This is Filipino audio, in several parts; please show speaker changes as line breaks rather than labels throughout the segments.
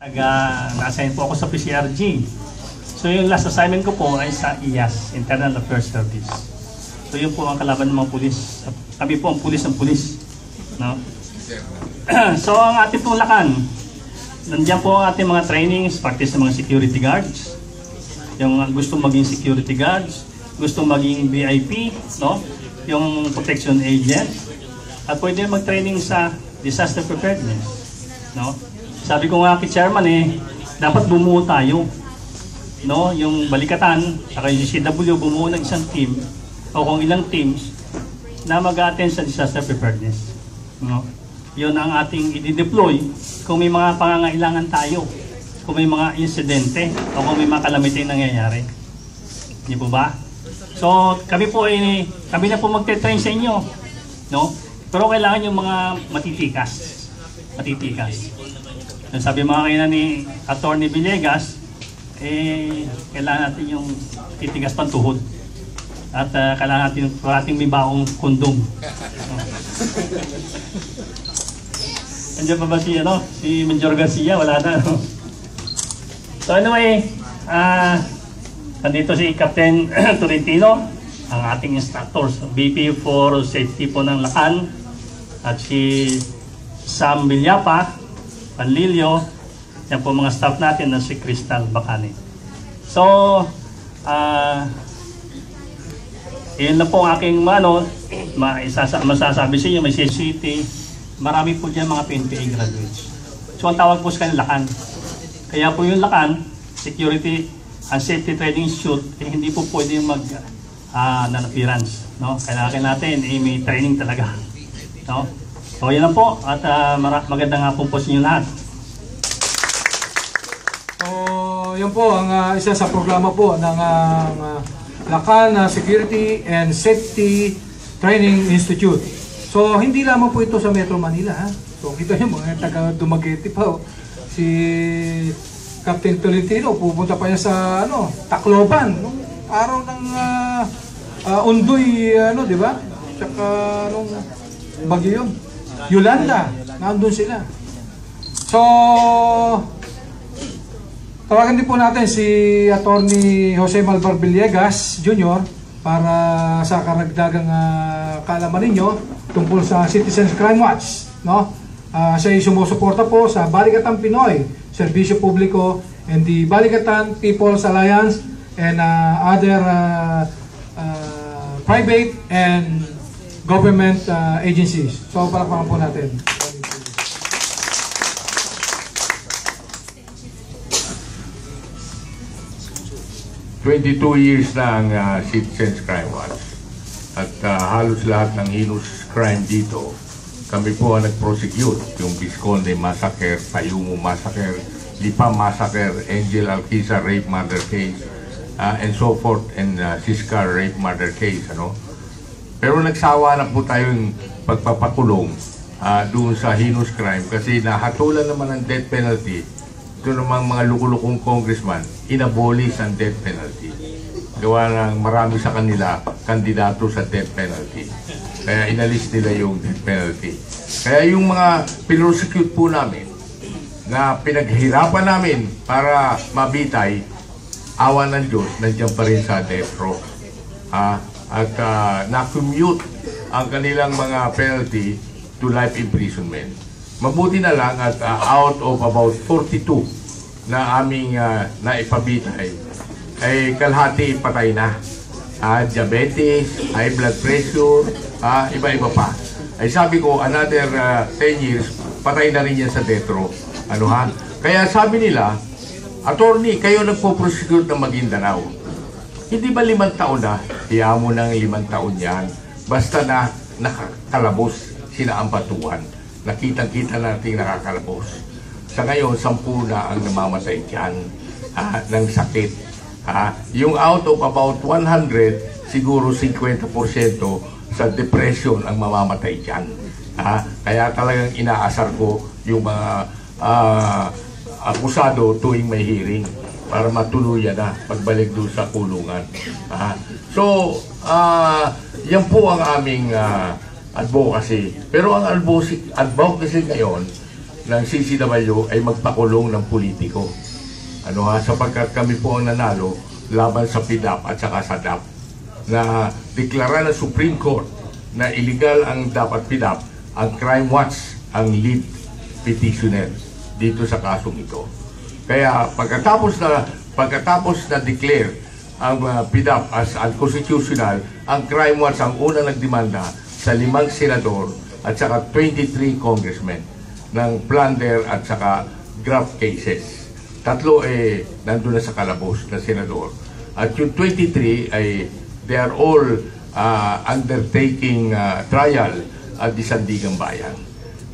Na-assign po ako sa PCRG. So yung last assignment ko po ay sa IAS, Internal Affairs Service. So yun po ang kalaban ng mga pulis. Kami po ang pulis ng pulis. No? So ang ating pong lakan, nandiyan po ang ating mga trainings, practice ng mga security guards. Yung gustong maging security guards, gustong maging VIP, no? Yung protection agent. At pwede mag-training sa disaster preparedness. No? Sabi ko nga kay chairman dapat bumuo tayo. No? Yung balikatan, saka yung CW bumuo ng isang team o kung ilang teams na mag-attend sa disaster preparedness. No? Yun ang ating i-deploy kung may mga pangangailangan tayo, kung may mga insidente o kung may mga kalamiting nangyayari. Hindi po ba? So kami na po magte-train sa inyo. No? Pero kailangan yung mga matitikas. Sabi mga kanina ni Attorney Villegas, kailangan natin yung titigas pantuhod. At kailangan natin parating may baong kondom. Andiyan pa ba si Major Garcia? Wala na. So anyway, nandito si Captain Tolentino, ang ating instructors, VP for Safety po ng Lakan, at si Sam Villapa, Panlilio, yan po mga staff natin na si Crystal Bacani. So, yun na po ang aking masasabi sa inyo, may CCT, marami po dyan mga PNPA graduates. So, ang tawag po sa kanila Lakan. Kaya po yung Lakan, Security and Safety Training Institute, hindi po pwede yung non-appearance. No? Kailangan natin, may training talaga. No? So, yan lang po. At magandang hapon po sa inyo lahat.
So, yan po ang isa sa programa po ng Lakan Security and Safety Training Institute. So, hindi lamang po ito sa Metro Manila. So, kita nyo mga taga Dumaguete pa. Si Captain Tolentino, pupunta pa niya sa Tacloban. Nung araw ng Undoy, di ba? Tsaka nung bagyo yun. Yolanda, nandun sila. So, tawagan din po natin si Attorney Jose Malvar Villegas Jr. para sa karagdagang kaalaman ninyo tungkol sa Citizens Crime Watch. No? Siya ay sumusuporta po sa Balikatan Pinoy, Serbisyo Publiko, and the Balikatan People's Alliance, and other private and government agencies. So, palakpakan po natin.
22 years na ang Citizens Crime Watch. At halos lahat ng heinous crime dito, kami po ang nag-prosecute. Yung Visconde Massacre, Payumo Massacre, Lipa Massacre, Angel Alquiza Rape Murder Case, and so forth, and Siscar Rape Murder Case. Pero nagsawa na po tayong pagpapakulong doon sa heinous crime kasi nahatulan naman ng death penalty. Ito namang mga lukulukong congressman, inabolish ang death penalty. Gawa ng marami sa kanila kandidato sa death penalty. Kaya inalis nila yung death penalty. Kaya yung mga pinrosecute po namin na pinaghirapan namin para mabitay, awa ng Diyos, nandiyan pa rin sa death row. At na-commute ang kanilang mga penalty to life imprisonment. Mabuti na lang at out of about 42 na aming naipabitay, ay kalahati patay na. Diabetes, high blood pressure, iba-iba pa. Ay sabi ko, another 10 years, patay na rin yan sa death row. Kaya sabi nila, attorney, kayo nagpo-prosecute ng Maguindanao. Hindi ba 5 taon na? Hiya mo ng 5 taon yan. Basta na nakakalabos sina ang batuan. Nakitang-kita natin nakakalabos. Sa ngayon, 10 na ang namamatay dyan ng sakit. Yung out of about 100, siguro 50% sa depression ang mamamatay dyan. Kaya talagang inaasar ko yung mga akusado tuwing may hearing para matuluyan na pagbalik doon sa kulungan. So, yan po ang aming advocacy. Pero ang advocacy ngayon, ng CCW ay magpakulong ng politiko. Sapagkat kami po ang nanalo laban sa PDAP at saka sa DAP na deklara ng Supreme Court na illegal ang DAP at PDAP. Ang Crime Watch ang lead petitioner dito sa kasong ito. Kaya pagkatapos na declare ang PDAP as unconstitutional, ang Crime Watch ang unang nagdemanda sa 5 senador at saka 23 congressmen ng plunder at saka graft cases. 3 nandun na sa kalabos na senador. At yung 23 they are all undertaking trial at di Sandigang Bayan.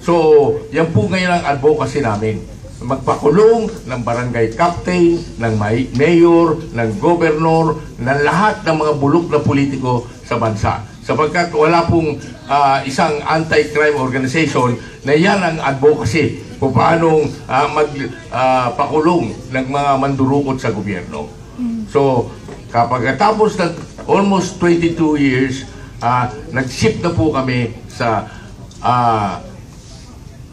So, yan po ngayon ang advocacy namin. Magpakulong ng barangay captain, ng mayor, ng governor, ng lahat ng mga bulok na politiko sa bansa. Sapagkat wala pong isang anti-crime organization na yan ang advocacy kung paano magpakulong ng mga mandurukot sa gobyerno. So, kapag tapos ng almost 22 years, nag-shift na po kami sa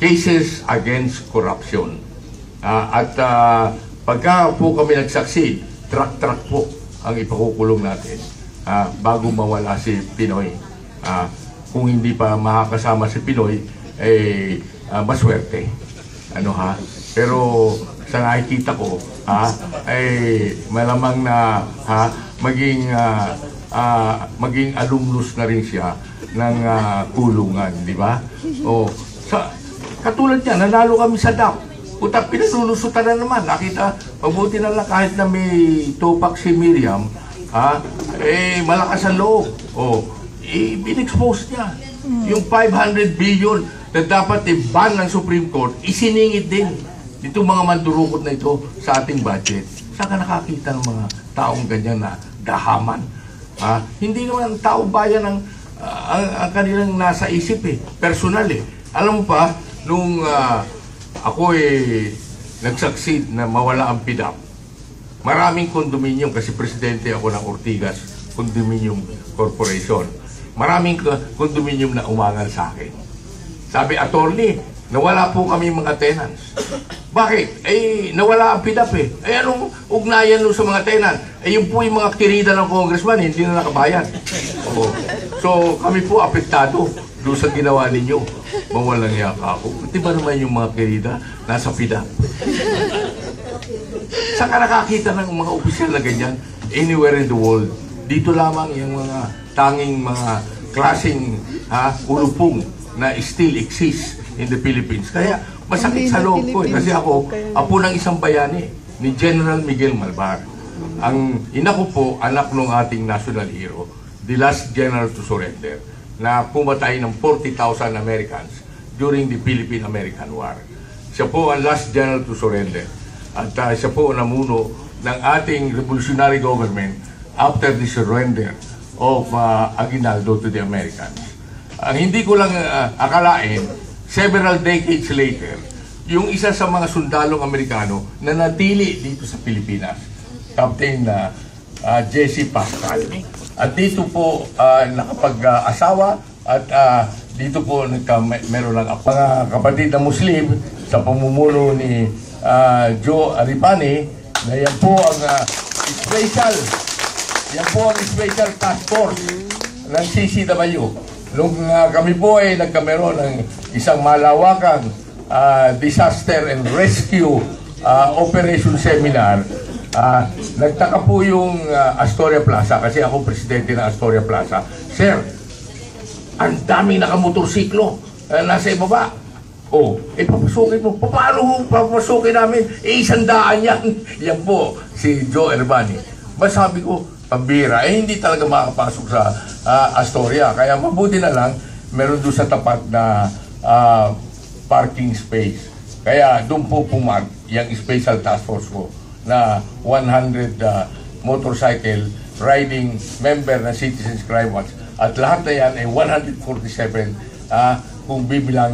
cases against corruption. Pagka po kami nag-succeed, truck po ang ipakukulong natin bago mawala si Pinoy. Kung hindi pa makakasama si Pinoy, maswerte. Pero sa nakikita ko, malamang na maging alumnus na rin siya ng kulungan, di ba? Katulad niya, nanalo kami sa DAP. Puta, pinanulusutan na naman. Nakita, mabuti na lang kahit na may tupak si Miriam, malakas ang loob. In-expose niya. Yung 500 billion na dapat i-ban ng Supreme Court, isiningit din itong mga mandurukot na ito sa ating budget. Saan ka nakakita ng mga taong ganyan na gahaman? Hindi naman taong bayan ang kanilang nasa isip personal Alam mo pa, nung ako nag-succeed na mawala ang PDAP, maraming condominium, kasi presidente ako ng Ortigas Condominium Corporation, maraming condominium na umangal sa akin. Sabi, attorney, nawala po kami mga tenants. Bakit? Nawala ang PDAP anong ugnayan sa mga tenant? Yun po yung mga kirida ng congressman, hindi na nakabayad. So, kami po apektado doon sa ginawa ninyo. Mawalang yaka ako. Di ba naman yung mga kirida nasa PDAP? Saan ka nakakita ng mga opisyal na ganyan? Anywhere in the world. Dito lamang yung mga tanging mga klaseng ulupong na still exist in the Philippines. Kaya masakit sa loob ko kasi ako, apo ng isang bayani ni General Miguel Malvar. Ang ina ko po, anak ng ating national hero, the last general to surrender, na pumatay ng 40,000 Americans during the Philippine-American War. Siya po ang last general to surrender. At siya po namuno ng ating revolutionary government after the surrender of Aguinaldo to the Americans. Ang hindi ko lang akalain, several decades later, yung isa sa mga sundalong Amerikano na natili dito sa Pilipinas, Captain Jesse Pascal. At dito po nakapag-asawa at dito po meron ng mga kapatid na Muslim sa pamumuno ni Joe Aripani, na yan po ang special task force ng CCW. Nung kami po ay nagkameron ng isang malawakang disaster and rescue operation seminar, nagtaka po yung Astoria Plaza, kasi ako presidente ng Astoria Plaza. Sir, ang daming nakamotorsiklo nasa ibaba. Papasukin mo. Paano papasukin namin? 100 yan. Yan po, si Joe Aripani. Sabi ko, pambira, hindi talaga makakapasok sa Astoria. Kaya mabuti na lang, meron doon sa tapat na parking space. Kaya doon po pumark yung special task force ko na 100 motorcycle riding member ng Citizens Crime Watch. At lahat na yan ay 147 kung bibilang